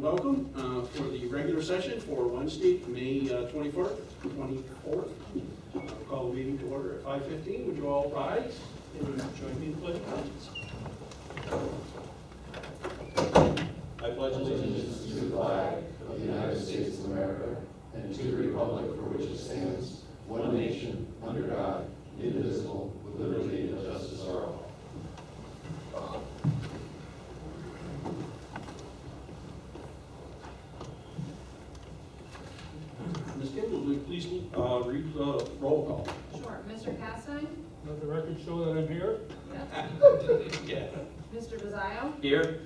welcome for the regular session for Wednesday, May 24th. I'll call the meeting to order at 5:15. Would you all rise and join me in the pledge of allegiance? I pledge allegiance to the flag of the United States of America and to the republic for which it stands, one nation, under God, indivisible, with liberty and justice for all. Ms. Kimball, will you please read the roll call? Sure. Mr. Castine? Let the record show that I'm here. Yes. Yeah. Mr. Bazzaio? Here.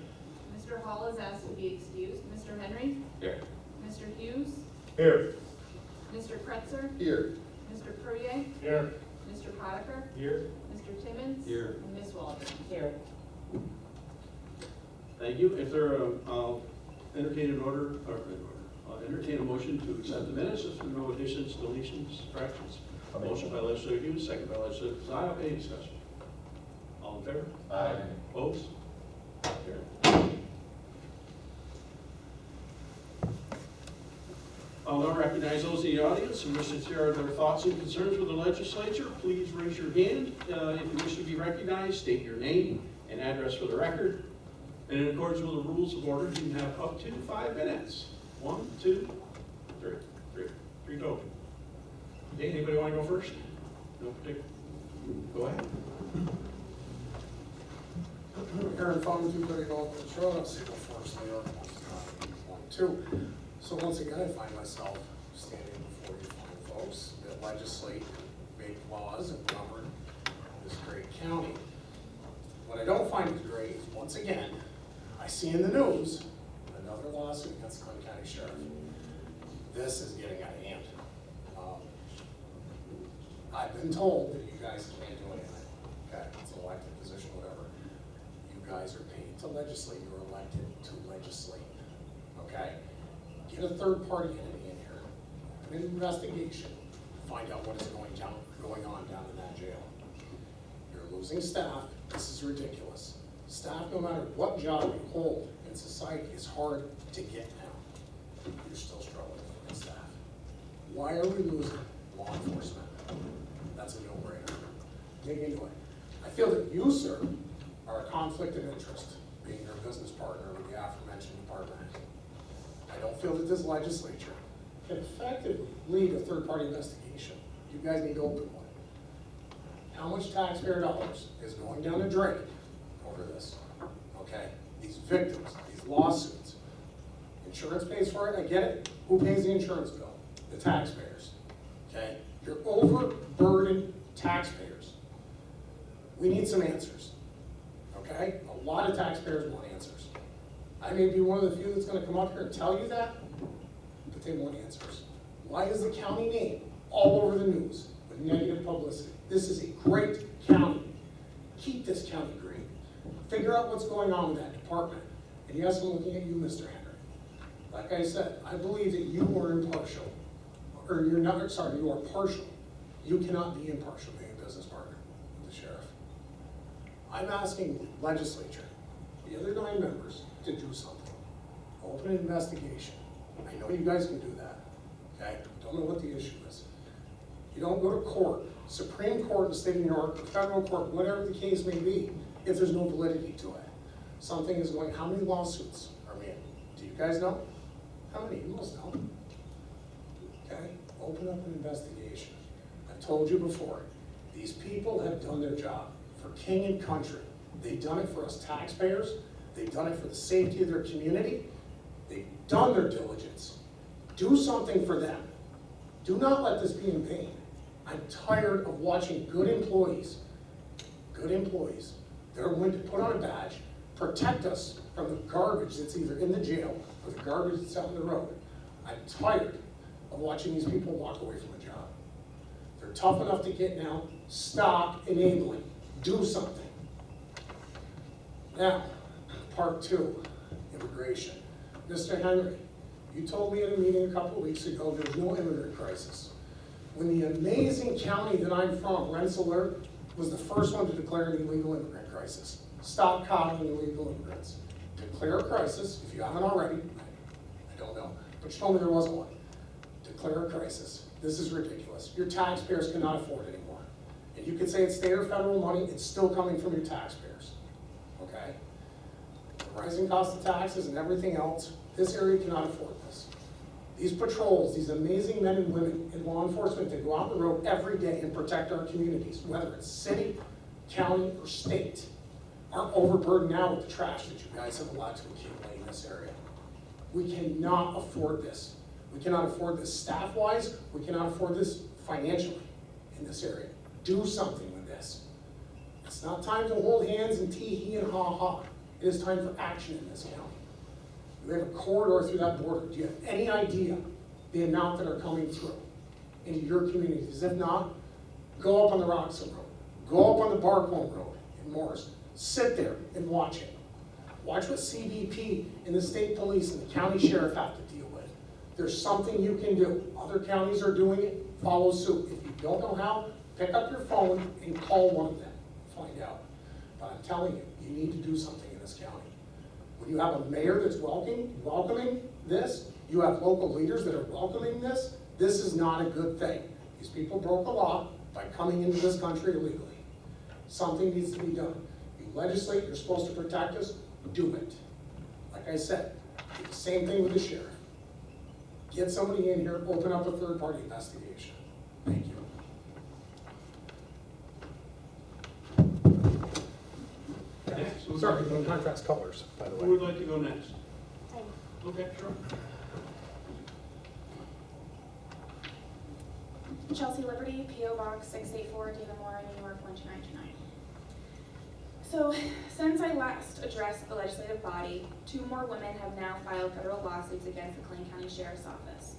Mr. Hall is asked to be excused. Mr. Henry? Here. Mr. Hughes? Here. Mr. Kretzer? Here. Mr. Perrier? Here. Mr. Potiker? Here. Mr. Timmons? Here. And Ms. Waldron? Here. Thank you. If there entertain an order, or entertain a motion to accept the minutes if there are no additions, deletions, corrections. A motion by legislator Hughes, second by legislator Bazzaio. Any discussion? All in favor? Aye. Opposed? Carried. I'll now recognize those in the audience who wish to share their thoughts and concerns with the legislature. Please raise your hand. If you wish to be recognized, state your name and address for the record. And in accordance with the rules of order, you have up to 5 minutes. 1, 2, 3. Three total. Okay, anybody want to go first? No particular. Go ahead. Aaron Fung, 230 North Road, I'll say go first, New York, 1-2. So once again, I find myself standing before you fine folks that legislate, make laws, and govern this great county. What I don't find is great is, once again, I see in the news another lawsuit against Clinton County Sheriff. This is getting out of hand. I've been told that you guys can't do anything. Okay, it's an elected position, whatever. You guys are paid to legislate, you're elected to legislate, okay? Get a third party entity in here, do an investigation, find out what is going on down in that jail. You're losing staff, this is ridiculous. Staff, no matter what job you hold in society, is hard to get now. You're still struggling with staff. Why are we losing law enforcement? That's a no-brainer. Dig into it. I feel that you, sir, are a conflict of interest, being your business partner with the aforementioned department. I don't feel that this legislature can effectively lead a third-party investigation. You guys need to open one. How much taxpayer dollars is going down the drain over this? Okay, these victims, these lawsuits. Insurance pays for it, I get it. Who pays the insurance bill? The taxpayers. Okay, you're overburdened taxpayers. We need some answers. Okay, a lot of taxpayers want answers. I may be one of the few that's going to come up here and tell you that, but they want answers. Why is the county name all over the news with negative publicity? This is a great county. Keep this county great. Figure out what's going on with that department. And yes, I'm looking at you, Mr. Henry. Like I said, I believe that you are impartial. Or you're not, sorry, you are partial. You cannot be impartial being a business partner with the sheriff. I'm asking the legislature, the other 9 members, to do something. Open an investigation. I know you guys can do that, okay? Don't know what the issue is. You don't go to court, Supreme Court in the state of New York, federal court, whatever the case may be, if there's no validity to it. Something is going, how many lawsuits are made? Do you guys know? How many? You must know. Okay? Open up an investigation. I've told you before, these people have done their job for king and country. They've done it for us taxpayers. They've done it for the safety of their community. They've done their diligence. Do something for them. Do not let this be in vain. I'm tired of watching good employees, they're willing to put on a badge, protect us from the garbage that's either in the jail or the garbage that's out on the road. I'm tired of watching these people walk away from a job. They're tough enough to get now. Stop enabling. Do something. Now, part 2, immigration. Mr. Henry, you told me at a meeting a couple of weeks ago there's no immigrant crisis. When the amazing county that I'm from, Rensselaer, was the first one to declare an illegal immigrant crisis. Stop coddling illegal immigrants. Declare a crisis, if you haven't already. but you told me there wasn't one. Declare a crisis. This is ridiculous. Your taxpayers cannot afford it anymore. And you could say it's state or federal money, it's still coming from your taxpayers, okay? The rising cost of taxes and everything else, this area cannot afford this. These patrols, these amazing men and women in law enforcement that go out on the road every day and protect our communities, whether it's city, county, or state, are overburdened now with the trash that you guys have allowed to accumulate in this area. We cannot afford this. We cannot afford this staff-wise, we cannot afford this financially in this area. Do something with this. It's not time to hold hands and tee-hee and ha-ha. It is time for action in this county. We have a corridor through that border. Do you have any idea the amount that are coming through into your communities? If not, go up on the Roxham Road. Go up on the Barcombe Road in Morris. Sit there and watch it. Watch what CBP and the state police and the county sheriff have to deal with. There's something you can do. Other counties are doing it. Follow suit. If you don't know how, pick up your phone and call one of them. Find out. But I'm telling you, you need to do something in this county. When you have a mayor that's welcoming this, you have local leaders that are welcoming this, this is not a good thing. These people broke the law by coming into this country illegally. Something needs to be done. You legislate, you're supposed to protect us, do it. Like I said, do the same thing with the sheriff. Get somebody in here, open up a third-party investigation. Thank you. Next. Sorry, no contrast colors, by the Who way. would like to go next? Okay, sure. Chelsea Liberty, P.O. Box 684, Dannemora, New York 12929. So, since I last addressed the legislative body, 2 more women have now filed federal lawsuits against the Clayton County Sheriff's Office.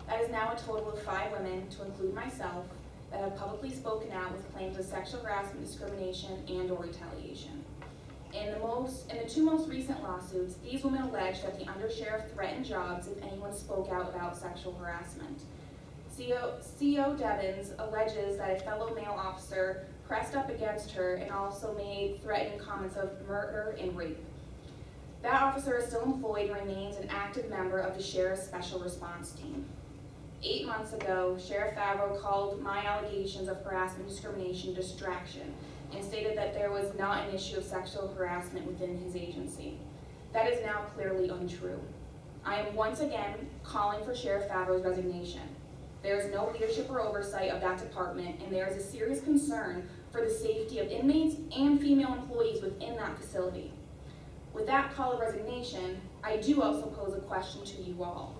That is now a total of 5 women, to include myself, that have publicly spoken out with claims of sexual harassment, discrimination, and/or retaliation. In the 2 most recent lawsuits, these women allege that the undersheriff threatened jobs if anyone spoke out about sexual harassment. C.O. Devins alleges that a fellow male officer pressed up against her and also made threatening comments of murder and rape. That officer is still employed and remains an active member of the Sheriff's Special Response Team. 8 months ago, Sheriff Favreau called my allegations of harassment and discrimination distraction and stated that there was not an issue of sexual harassment within his agency. That is now clearly untrue. I am once again calling for Sheriff Favreau's resignation. There is no leadership or oversight of that department, and there is a serious concern for the safety of inmates and female employees within that facility. With that call of resignation, I do also pose a question to you all.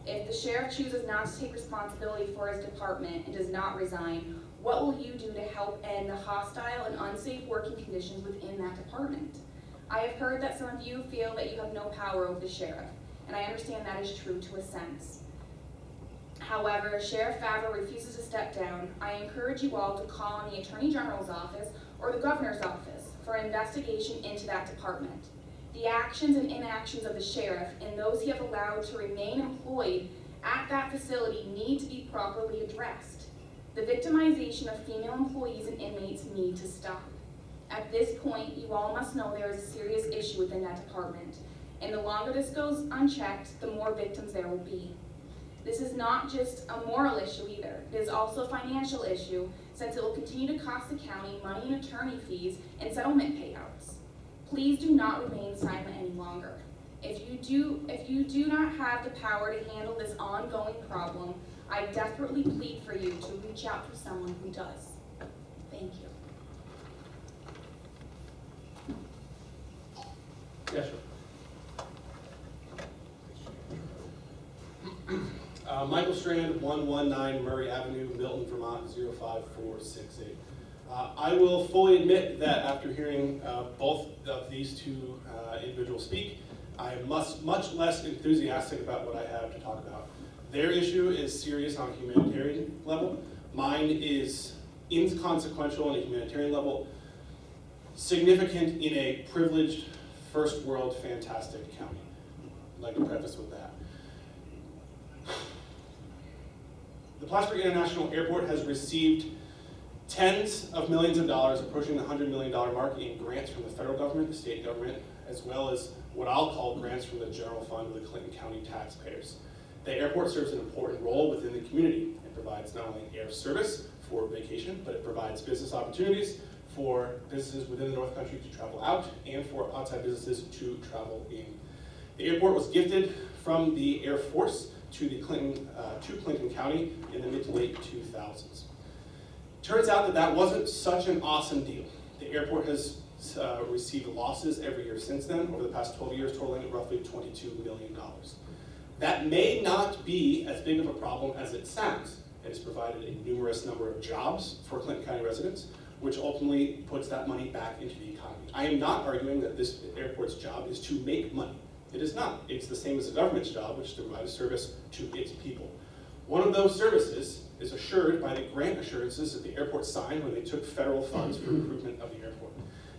If the sheriff chooses not to take responsibility for his department and does not resign, what will you do to help end the hostile and unsafe working conditions within that department? I have heard that some of you feel that you have no power over the sheriff, and I understand that is true to a sense. However, if Sheriff Favreau refuses to step down, I encourage you all to call on the Attorney General's office or the Governor's office for an investigation into that department. The actions and inactions of the sheriff and those he have allowed to remain employed at that facility need to be properly addressed. The victimization of female employees and inmates need to stop. At this point, you all must know there is a serious issue within that department, and the longer this goes unchecked, the more victims there will be. This is not just a moral issue either. It is also a financial issue, since it will continue to cost the county money in attorney fees and settlement payouts. Please do not remain silent any longer. If you do not have the power to handle this ongoing problem, I desperately plead for you to reach out to someone who does. Thank you. Yes, sir. Michael Strand, 119 Murray Avenue, Milton, Vermont, 05468. I will fully admit that after hearing both of these 2 individuals speak, I am much less enthusiastic about what I have to talk about. Their issue is serious on a humanitarian level. Mine is inconsequential on a humanitarian level, significant in a privileged, first world, fantastic county. I'd like to preface with that. The Plattsburgh International Airport has received tens of millions of dollars, approaching the $100 million mark, in grants from the federal government, the state government, as well as what I'll call grants from the general fund of the Clinton County taxpayers. The airport serves an important role within the community. It provides not only air service for vacation, but it provides business opportunities for businesses within the North Country to travel out and for outside businesses to travel in. The airport was gifted from the Air Force to Clinton County in the mid to late 2000s. Turns out that that wasn't such an awesome deal. The airport has received losses every year since then, over the past 12 years, totaling roughly $22 million. That may not be as big of a problem as it sounds. It has provided a numerous number of jobs for Clinton County residents, which ultimately puts that money back into the economy. I am not arguing that this airport's job is to make money. It is not. It's the same as the government's job, which is to provide a service to its people. One of those services is assured by the grant assurances that the airport signed when they took federal funds for improvement of the airport.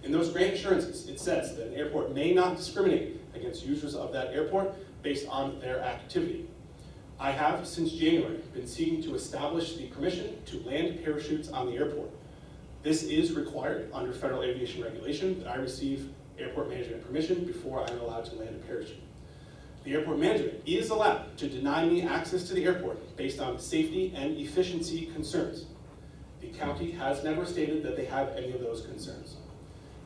In those grant assurances, it says that an airport may not discriminate against users of that airport based on their activity. I have, since January, been seeking to establish the permission to land parachutes on the airport. This is required under federal aviation regulation that I receive airport management permission before I'm allowed to land a parachute. The airport management is allowed to deny me access to the airport based on safety and efficiency concerns. The county has never stated that they have any of those concerns.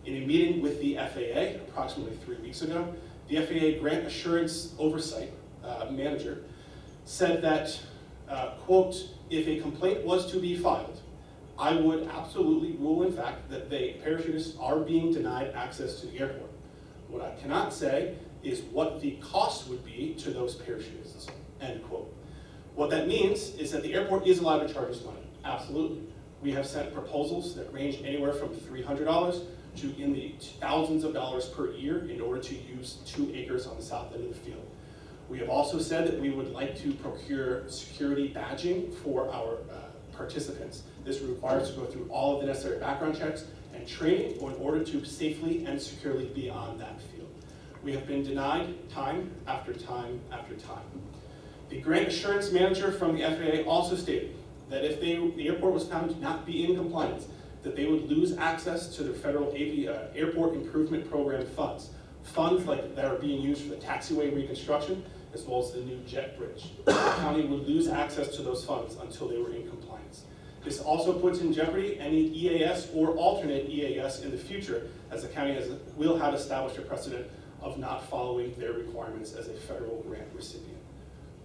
In a meeting with the FAA approximately 3 weeks ago, the FAA Grant Assurance Oversight Manager said that, quote, if a complaint was to be filed, I would absolutely rule in fact that the parachutists are being denied access to the airport. What I cannot say is what the cost would be to those parachutists, end quote. What that means is that the airport is allowed to charge us money, absolutely. We have sent proposals that range anywhere from $300 to in the thousands of dollars per year in order to use 2 acres on the south end of the field. We have also said that we would like to procure security badging for our participants. This requires us to go through all of the necessary background checks and training in order to safely and securely be on that field. We have been denied time after time after time. The grant assurance manager from the FAA also stated that if the airport was found to not be in compliance, that they would lose access to the federal airport improvement program funds. Funds like that are being used for the taxiway reconstruction, as well as the new jet bridge. The county would lose access to those funds until they were in compliance. This also puts in jeopardy any EAS or alternate EAS in the future, as the county will have established a precedent of not following their requirements as a federal grant recipient.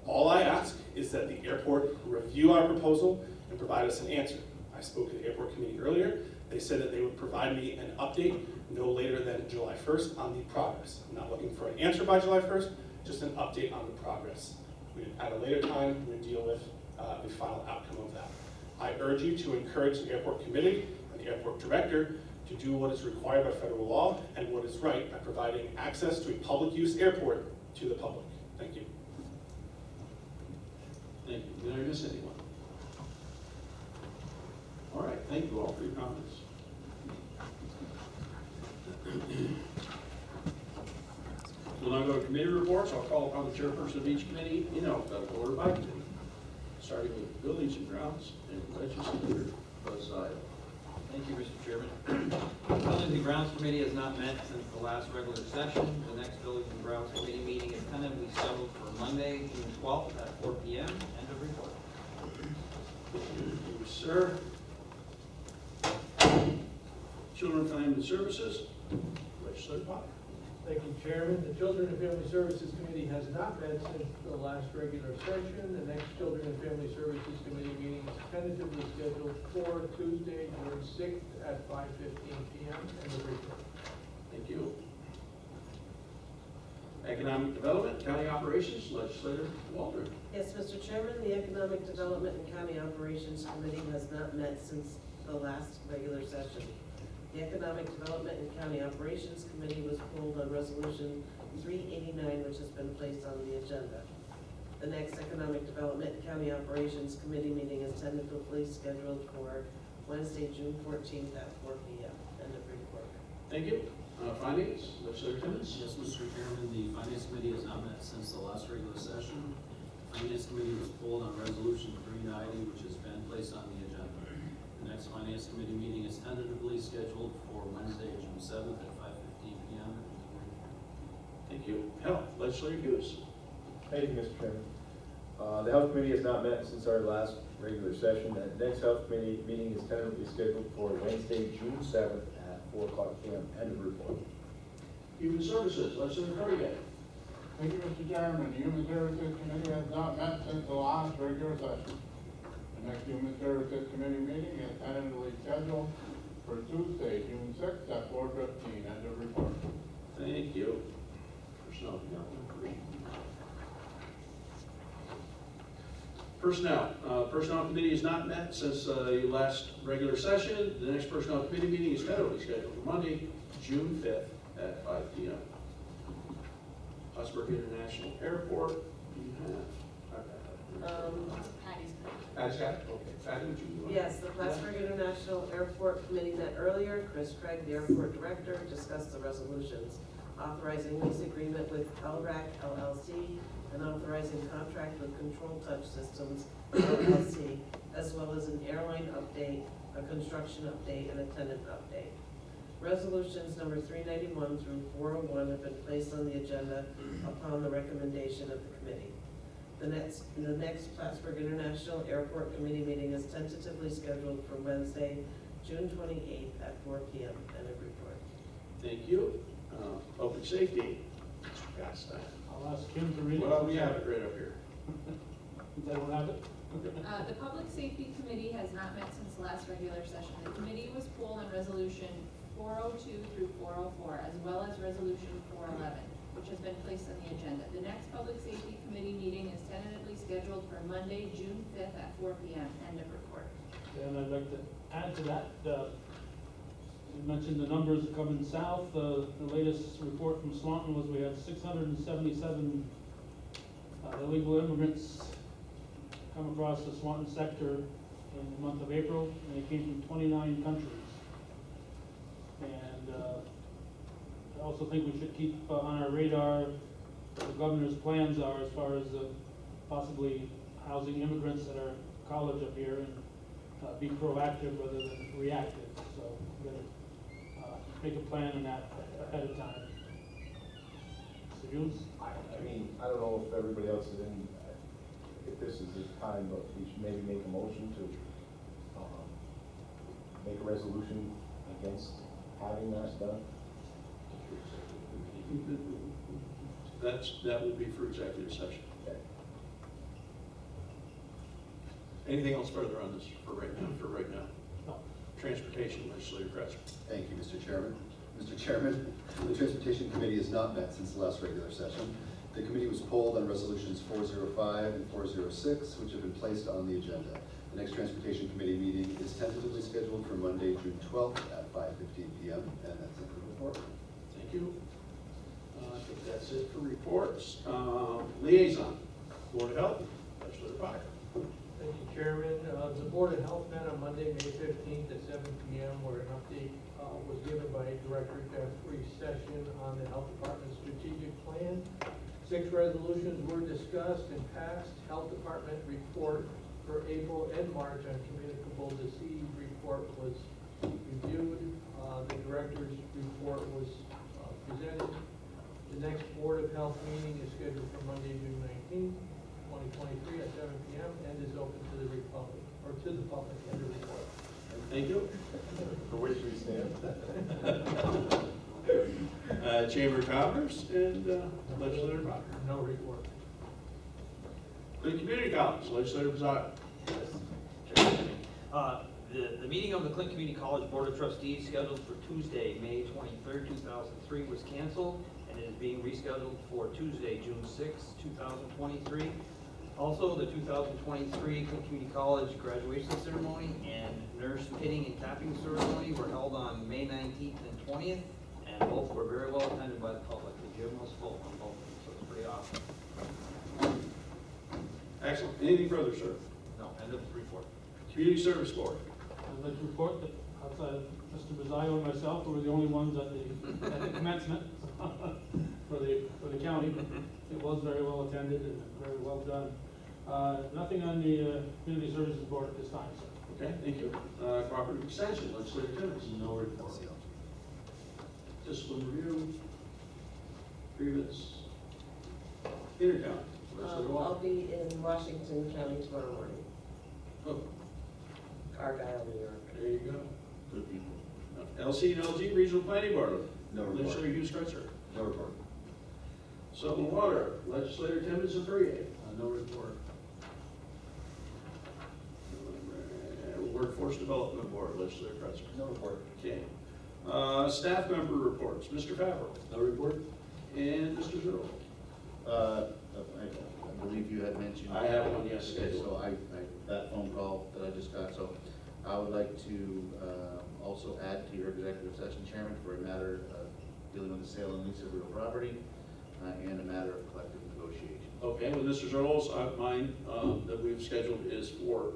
All I ask is that the airport review our proposal and provide us an answer. I spoke to the airport committee earlier. They said that they would provide me an update no later than July 1st on the progress. I'm not looking for an answer by July 1st, just an update on the progress. At a later time, we'll deal with the final outcome of that. I urge you to encourage the airport committee and the airport director to do what is required by federal law and what is right by providing access to a public use airport to the public. Thank you. Thank you. Did I miss anyone? All right, thank you all for your comments. We'll now go to committee reports. I'll call upon the chairperson of each committee in alphabetical order by committee, starting with Buildings and Grounds and Legislature Buzziah. Thank you, Mr. Chairman. Buildings and Grounds Committee has not met since the last regular session. The next Buildings and Grounds Committee meeting is tentatively scheduled for Monday, June 12th at 4 p.m. End of report. Thank you, sir. Children, Family and Services, Legislator Potter. Thank you, Chairman. The Children and Family Services Committee has not met since the last regular session. The next Children and Family Services Committee meeting is tentatively scheduled for Tuesday, June 6th at 5:15 p.m. End of report. Thank you. Economic Development, County Operations, Legislator Waldron. Yes, Mr. Chairman, the Economic Development and County Operations Committee has not met since the last regular session. The Economic Development and County Operations Committee was pulled on Resolution 389, which has been placed on the agenda. The next Economic Development and County Operations Committee meeting is tentatively scheduled for Wednesday, June 14th at 4 p.m. End of report. Thank you. Finance, Legislator Timmons. Yes, Mr. Chairman, the Finance Committee has not met since the last regular session. The Finance Committee was pulled on Resolution 390, which has been placed on the agenda. The next Finance Committee meeting is tentatively scheduled for Wednesday, June 7th at 5:15 p.m. Thank you. Health, Legislator Hughes. Thank you, Mr. Chairman. The Health Committee has not met since our last regular session. The next Health Committee meeting is tentatively scheduled for Wednesday, June 7th at 4:00 p.m. End of report. Human Services, Legislator Currigan. Thank you, Mr. Chairman. The Human Services Committee has not met since the last regular session. The next Human Services Committee meeting is tentatively scheduled for Tuesday, June 6th at 4:15. End of report. Thank you. Personnel. Personnel Committee has not met since the last regular session. The next Personnel Committee meeting is tentatively scheduled for Monday, June 5th at 5 p.m. Plattsburgh International Airport, do you have? Patty's. Patty's got it? Okay. Patty, would you? Yes, the Plattsburgh International Airport Committee met earlier. Chris Craig, the airport director, discussed the resolutions authorizing lease agreement with LRAC LLC and authorizing contract with Control Touch Systems LLC, as well as an airline update, a construction update, and a tenant update. Resolutions number 391 through 401 have been placed on the agenda upon the recommendation of the committee. The next Plattsburgh International Airport Committee meeting is tentatively scheduled for Wednesday, June 28th at 4 p.m. End of report. Thank you. Public Safety, Mr. Castine. I'll ask Kim to read it. Well, we have it right up here. Does everyone have it? The Public Safety Committee has not met since the last regular session. The committee was pulled on resolution 402 through 404, as well as resolution 411, which has been placed on the agenda. The next Public Safety Committee meeting is tentatively scheduled for Monday, June 5th at 4 p.m. End of report. And I'd like to add to that, you mentioned the numbers coming south. The latest report from Swanton was we had 677 illegal immigrants come across the Swanton sector in the month of April, and they came from 29 countries. And I also think we should keep on our radar what the governor's plans are as far as possibly housing immigrants at our college up here and be proactive rather than reactive. So we're going to make a plan on that ahead of time. Mr. Jones? I mean, I don't know if everybody else is in, if this is the time, but we should maybe make a motion to make a resolution against having that done. That would be for executive session. Okay. Anything else further on this for right now? No. Transportation, Legislator Cresser. Thank you, Mr. Chairman. Mr. Chairman, the Transportation Committee has not met since the last regular session. The committee was polled on resolutions 405 and 406, which have been placed on the agenda. The next Transportation Committee meeting is tentatively scheduled for Monday, June 12th at 5:15 p.m. And that's it for the report. Thank you. I think that's it for reports. Liaison, Board of Health, Legislator Potter. Thank you, Chairman. The Board of Health met on Monday, May 15th at 7 p.m. where an update was given by Director Jeffrey Session on the Health Department's strategic plan. 6 resolutions were discussed and passed. Health Department report for April and March on communicable disease report was reviewed. The Director's report was presented. The next Board of Health meeting is scheduled for Monday, June 19th, 2023 at 7 p.m. and is open to the public, or to the public. End of report. Thank you. For which we stand. Chamber of Commerce and Legislator Potter. No report. Clinton Community College, Legislator Pizzata. The meeting of the Clinton Community College Board of Trustees scheduled for Tuesday, May 23rd, 2003 was canceled and is being rescheduled for Tuesday, June 6th, 2023. Also, the 2023 Clinton Community College graduation ceremony and nurse pitting and tapping ceremony were held on May 19th and 20th, and both were very well attended by the public. The gym was full on both, so it's pretty awesome. Excellent. Anything further, sir? No, end of the report. Community Service Board. I'd like to report that outside of Mr. Bizzaio and myself, we were the only ones at the commencement for the county. It was very well attended and very well done. Nothing on the Community Services Board at this time, sir. Okay, thank you. Cooperative Extension, Legislator Timmons. No report. Discipline Review. Grievance. Intercounty, Legislator I'll Wall. be in Washington County tomorrow morning, Oh, Argyle, New York. there you go. Good people. LC and LG Regional Planning Board. No report. Legislator Hughes Kretzer. No report. Salt and Water, Legislator Timmons and Perrier. No report. Workforce Development Board, Legislator Kretzer. No report. Okay. Staff member reports, Mr. Favreau. No report? And Mr. Zerl. I believe you had mentioned. I have one, yes. Okay, so that phone call that I just got, so I would like to also add to your executive session, Chairman, for a matter dealing with the sale and lease of real property and a matter of collective negotiation. Okay, with Mr. Zerl's, mine that we've scheduled is for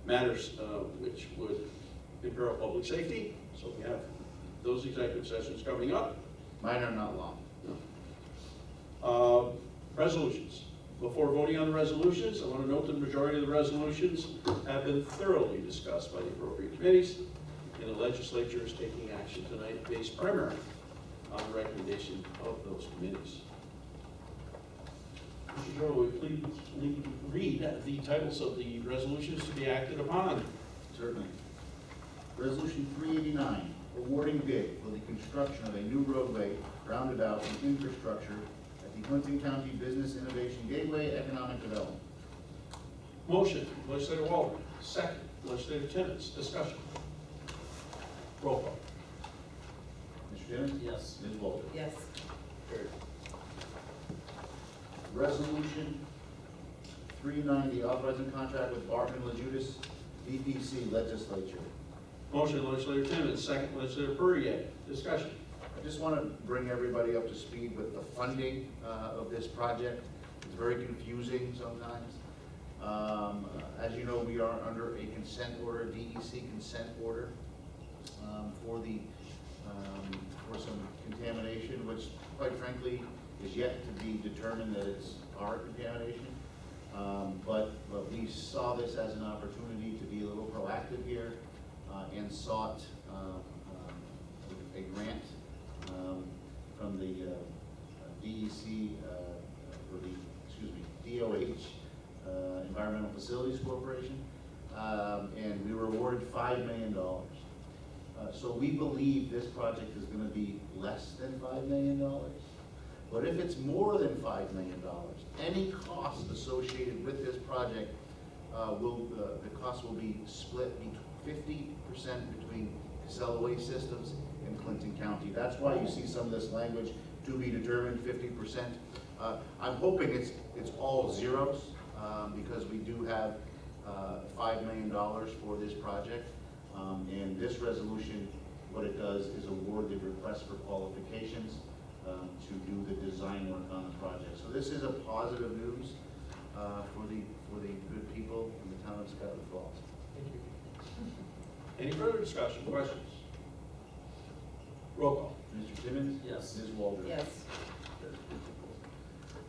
matters which would imperil public safety. So we have those executive sessions coming up. Mine are not long. Resolutions. Before voting on the resolutions, I want to note that the majority of the resolutions have been thoroughly discussed by the appropriate committees, and the legislature is taking action tonight based primarily on the recommendation of those committees. Mr. Joe, will you please read the titles of the resolutions to be acted upon? Certainly. Resolution 389, awarding bid for the construction of a new roadway, roundabout, and infrastructure at the Clinton County Business Innovation Gateway Economic Development. Motion, Legislator Waldron. Second, Legislator Timmons. Discussion. Roll call. Mr. Timmons? Yes. Ms. Walter? Yes. Carried. Resolution 390, authorizing contract with Barton LaJudas, DPC Legislature. Motion, Legislator Timmons. Second, Legislator Perrier. Discussion. I just want to bring everybody up to speed with the funding of this project. It's very confusing sometimes. As you know, we are under a consent order, DEC consent order, for some contamination, which quite frankly is yet to be determined that it's our contamination. But we saw this as an opportunity to be a little proactive here and sought a grant from the DEC, DOH, Environmental Facilities Corporation, and we were awarded $5 million. So we believe this project is going to be less than $5 million. But if it's more than $5 million, any cost associated with this project the cost will be split 50% between Casella Waste Systems and Clinton County. That's why you see some of this language to be determined 50%. I'm hoping it's all zeros because we do have $5 million for this project. And this resolution, what it does is award the request for qualifications to do the design work on the project. So this is a positive news for the good people in the town of Scotland Falls. Thank you. Any further discussion, questions? Roll call. Mr. Timmons? Yes. Ms. Waldron? Yes.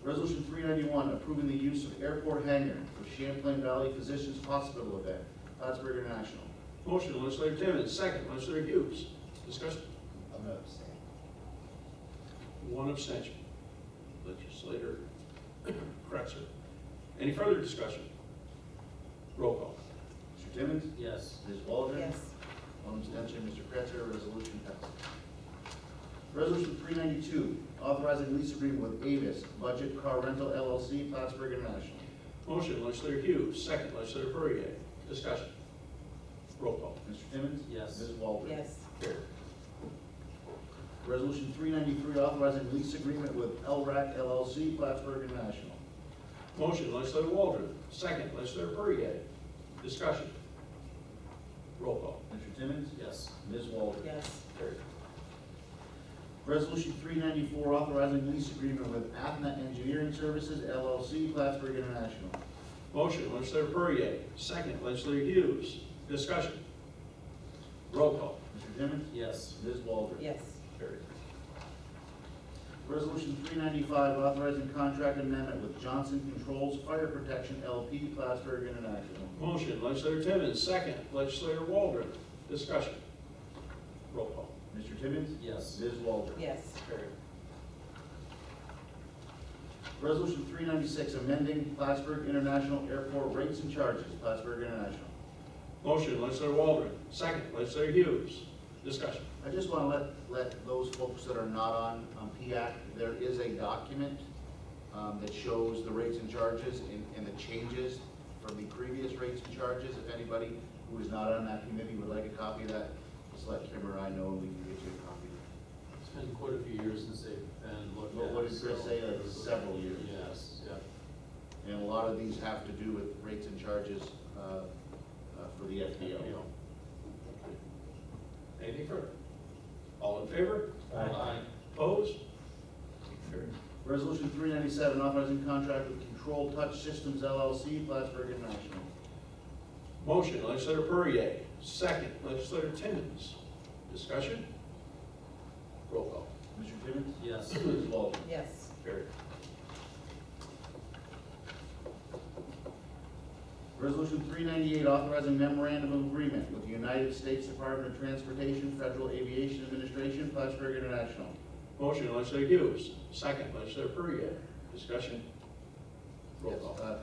Resolution 391, approving the use of airport hangar for Champlain Valley Physicians Hospital event, Plattsburgh International. Motion, Legislator Timmons. Second, Legislator Hughes. Discussion. I'm going to abstain. One abstention. Legislator Kretzer. Any further discussion? Roll call. Mr. Timmons? Yes. Ms. Waldron? Yes. One abstention, Mr. Kretzer, resolution passes. Resolution 392, authorizing lease agreement with Avis Budget Car Rental LLC, Plattsburgh International. Motion, Legislator Hughes. Second, Legislator Perrier. Discussion. Roll call. Mr. Timmons? Yes. Ms. Waldron? Yes. Carried. Resolution 393, authorizing lease agreement with LRAC LLC, Plattsburgh International. Motion, Legislator Waldron. Second, Legislator Perrier. Discussion. Roll call. Mr. Timmons? Yes. Ms. Waldron? Yes. Carried. Resolution 394, authorizing lease agreement with Athena Engineering Services LLC, Plattsburgh International. Motion, Legislator Perrier. Second, Legislator Hughes. Discussion. Roll call. Mr. Timmons? Yes. Ms. Waldron? Yes. Carried. Resolution 395, authorizing contract amendment with Johnson Controls Fire Protection LP, Plattsburgh International. Motion, Legislator Timmons. Second, Legislator Waldron. Discussion. Roll call. Mr. Timmons? Yes. Ms. Waldron? Yes. Carried. Resolution 396, amending Plattsburgh International Airport rates and charges, Plattsburgh International. Motion, legislator Waldron. Second, legislator Hughes. Discussion. I just want to let those folks that are not on PAC, there is a document that shows the rates and charges and the changes from the previous rates and charges. If anybody who is not on that committee would like a copy of that, just let Kim or I know and we can get you a copy. It's been quite a few years since they've been looked at. What did Chris say, like several years? Yes, yeah. And a lot of these have to do with rates and charges for the FBO. Anything further? All in favor? Aye. Opposed? Carried. Resolution 397, authorizing contract with Control Touch Systems LLC, Plattsburgh International. Motion, legislator Perrier. Second, legislator Timmons. Discussion? Roll call. Mr. Timmons? Yes. Ms. Walton? Yes. Carried. Resolution 398, authorizing memorandum of agreement with the United States Department of Transportation, Federal Aviation Administration, Plattsburgh International. Motion, legislator Hughes. Second, legislator Perrier. Discussion? Roll Yes, call.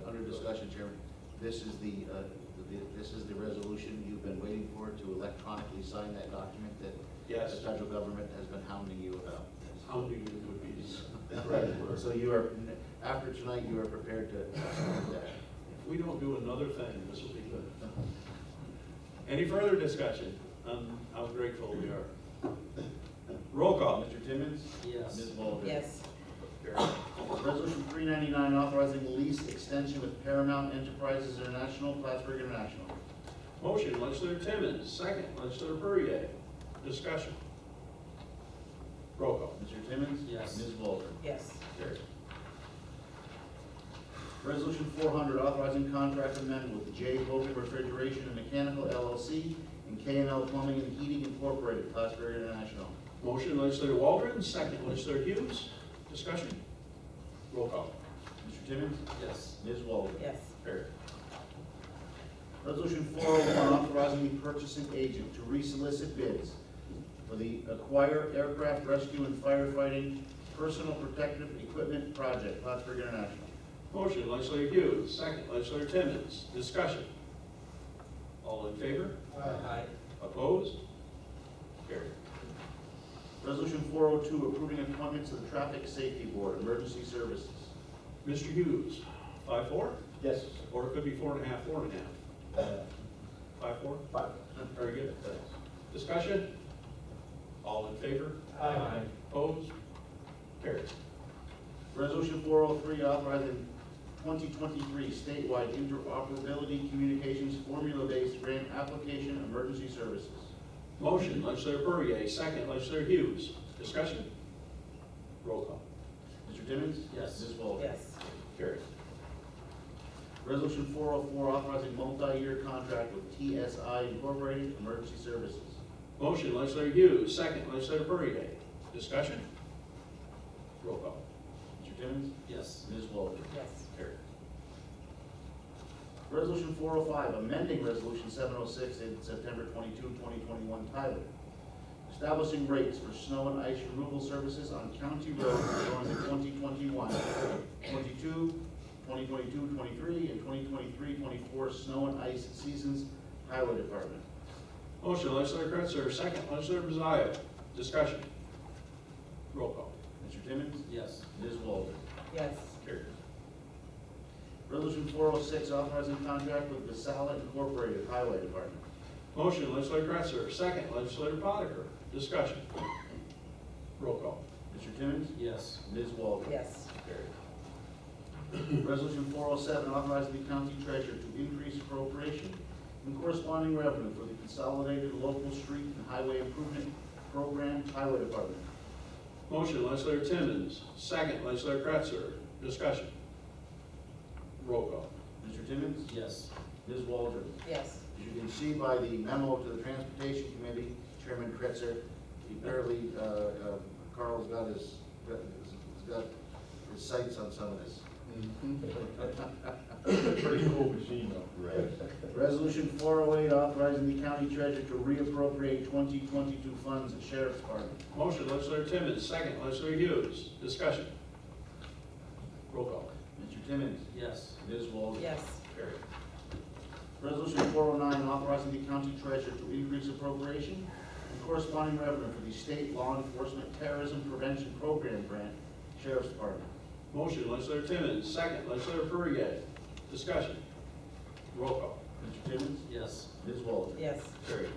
under discussion, Chairman, this is the resolution you've been waiting for, to electronically sign that document that Yes. the federal government has been hounding you about. How do you would be? So you are, after tonight, you are prepared to sign that. If we don't do another thing, this will be good. Any further discussion on how grateful we are? Roll call. Mr. Timmons? Yes. Ms. Waldron? Yes. Carried. Resolution 399, authorizing lease extension with Paramount Enterprises International, Plattsburgh International. Motion, legislator Timmons. Second, legislator Perrier. Discussion. Roll call. Mr. Timmons? Yes. Ms. Waldron? Yes. Carried. Resolution 400, authorizing contract amendment with J. Logan Refrigeration and Mechanical LLC and K&L Plumbing and Heating Incorporated, Plattsburgh International. Motion, legislator Waldron. Second, legislator Hughes. Discussion. Roll call. Mr. Timmons? Yes. Ms. Waldron? Yes. Carried. Resolution 401, authorizing the purchasing agent to resolicit bids for the Acquire Aircraft Rescue and Firefighting Personal Protective Equipment Project, Plattsburgh International. Motion, legislator Hughes. Second, legislator Timmons. Discussion. All in favor? Aye. Opposed? Carried. Resolution 402, approving appointments to the Traffic Safety Board, Emergency Services. Mr. Hughes, 5-4? Yes. Or it could be 4.5, 4.5. 5-4? 5. Very good. Discussion? All in favor? Aye. Opposed? Carried. Resolution 403, authorizing 2023 statewide interoperability communications formula-based grant application, emergency services. Motion, legislator Perrier. Second, legislator Hughes. Discussion? Roll call. Mr. Timmons? Yes. Ms. Waldron? Yes. Carried. Resolution 404, authorizing multi-year contract with TSI Incorporated, emergency services. Motion, legislator Hughes. Second, legislator Perrier. Discussion? Roll call. Mr. Timmons? Yes. Ms. Waldron? Yes. Carried. Resolution 405, amending Resolution 706 dated September 22, 2021, titled Establishing Rates for Snow and Ice Removal Services on County Roads during the 2021, 22, 2022, 23, and 2023, 24 snow and ice seasons, Highway Department. Motion, legislator Kretzer. Second, legislator Brazil. Discussion? Roll call. Mr. Timmons? Yes. Ms. Waldron? Yes. Carried. Resolution 406, authorizing contract with Vasalla Incorporated, Highway Department. Motion, legislator Kretzer. Second, legislator Potiker. Discussion? Roll call. Mr. Timmons? Yes. Ms. Waldron? Yes. Carried. Resolution 407, authorizing the county treasurer to increase appropriation and corresponding revenue for the Consolidated Local Street and Highway Improvement Program, Highway Department. Motion, legislator Timmons. Second, legislator Kretzer. Discussion? Roll call. Mr. Timmons? Yes. Ms. Waldron? Yes. As you can see by the memo to the Transportation Committee, Chairman Kretzer, apparently, Carl's got his sights on some of this. Pretty cool machine though. Right. Resolution 408, authorizing the county treasurer to reappropriate 2022 funds at Sheriff's Department. Motion, legislator Timmons. Second, legislator Hughes. Discussion? Roll call. Mr. Timmons? Yes. Ms. Walter? Yes. Carried. Resolution 409, authorizing the county treasurer to increase appropriation and corresponding revenue for the state law enforcement terrorism prevention program grant, sheriff's department. Motion, legislator Timmons, second, legislator Perrier. Discussion. Roll call. Mr. Timmons? Yes. Ms. Walter? Yes. Carried.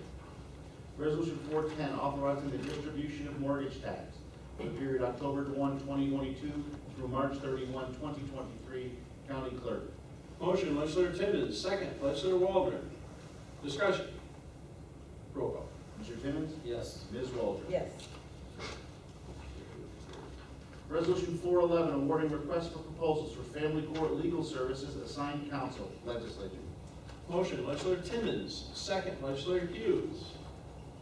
Resolution 410, authorizing the distribution of mortgage tax for the period October 1, 2022 through March 31, 2023, county clerk. Motion, legislator Timmons, second, legislator Waldron. Discussion. Roll call. Mr. Timmons? Yes. Ms. Walter? Yes. Resolution 411, awarding requests for proposals for family court legal services assigned counsel, legislature. Motion, legislator Timmons, second, legislator Hughes.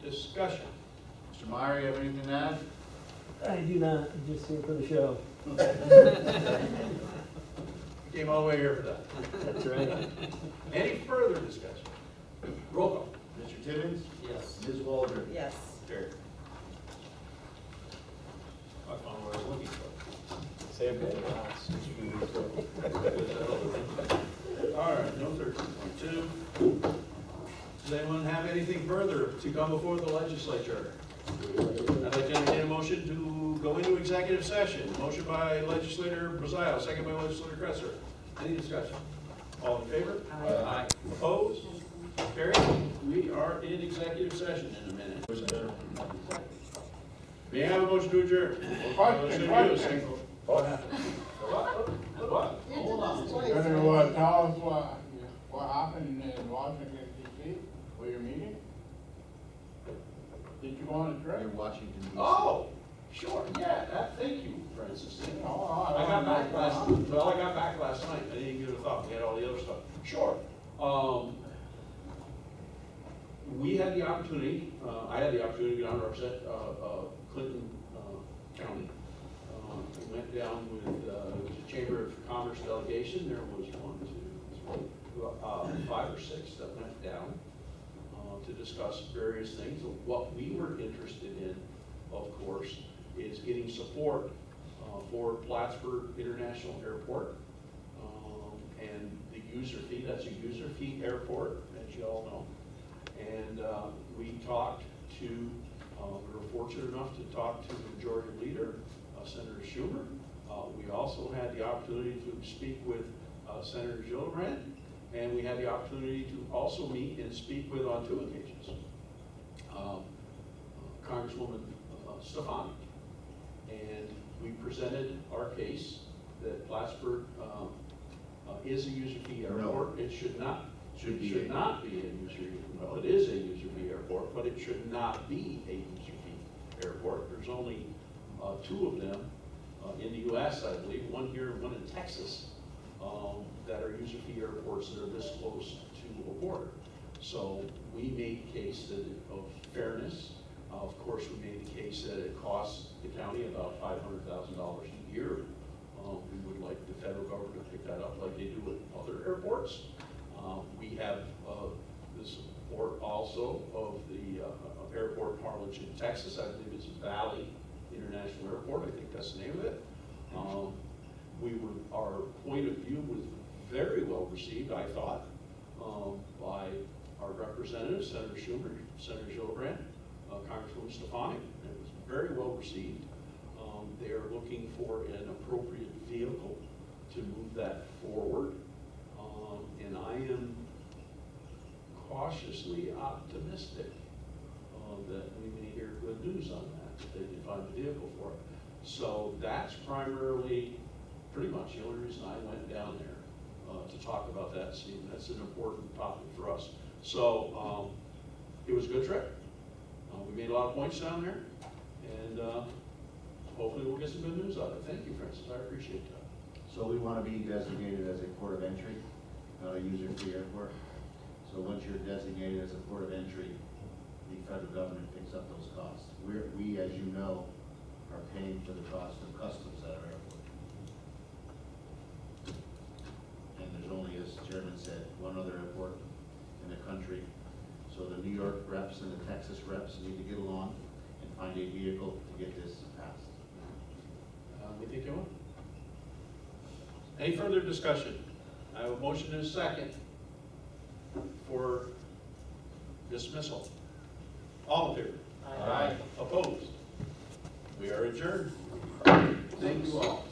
Discussion. Mr. Meyer, you have anything to add? I do not, I'm just here for the show. Came all the way here for that. That's right. Any further discussion? Roll call. Mr. Timmons? Yes. Ms. Walter? Yes. Carried. I found what I was looking for. Save that last. All right, no 13.2. Does anyone have anything further to come before the legislature? I'd like to entertain a motion to go into executive session. Motion by legislator Brazil, second by legislator Cresser. Any discussion? All in favor? Aye. Opposed? Carried. We are in executive session in a minute. May I have a motion to adjourn? Question. What happened? What? Hold on. What, tell us what happened in Washington DC for your meeting? Did you go on a trip? You're Washington, D.C. Oh, sure, yeah, thank you, Francis. Oh, I got back last night, I didn't give it a thought, we had all the other stuff. Sure. We had the opportunity, I had the opportunity to go down and represent, Clinton, County. We went down with, the Chamber of Commerce delegation, there was 5 or 6 that went down, to discuss various things. What we were interested in, of course, is getting support, for Plattsburgh International Airport, and the user fee. That's a user fee airport, as you all know. And we talked to, we were fortunate enough to talk to the majority leader, Senator Schumer. We also had the opportunity to speak with Senator Gillibrand, and we had the opportunity to also meet and speak with, on 2 occasions, Congresswoman Stefani. And we presented our case that Plattsburgh is a user fee airport. No. It should not. Should be. Should not be a user fee. Well, it is a user fee airport, but it should not be a user fee airport. There's only 2 of them in the U.S., I believe, one here and one in Texas, that are user fee airports that are this close to a border. So we made the case that of fairness. Of course, we made the case that it costs the county about $500,000 a year. We would like the federal government to pick that up like they do with other airports. We have the support also of the airport parlance in Texas. I believe it's Valley International Airport. I think that's the name of it. Our point of view was very well received, I thought, by our representatives, Senator Schumer, Senator Gillibrand, Congresswoman Stefani. It was very well received. They are looking for an appropriate vehicle to move that forward. And I am cautiously optimistic that we may hear good news on that, if they can find a vehicle for it. So that's primarily, pretty much the only reason I went down there, to talk about that. See, that's an important topic for us. So it was a good trip. We made a lot of points down there, and hopefully we'll get some good news out of it. Thank you, Francis, I appreciate that. So we want to be designated as a port of entry, not a user fee airport. So once you're designated as a port of entry, the federal government picks up those costs. We, as you know, are paying for the cost of customs at our airport. And there's only, as the chairman said, one other airport in the country. So the New York reps and the Texas reps need to get along and find a vehicle to get this passed. We think you will? Any further discussion? I have a motion and a second for dismissal. All in favor? Aye. Opposed? We are adjourned. Thank you all.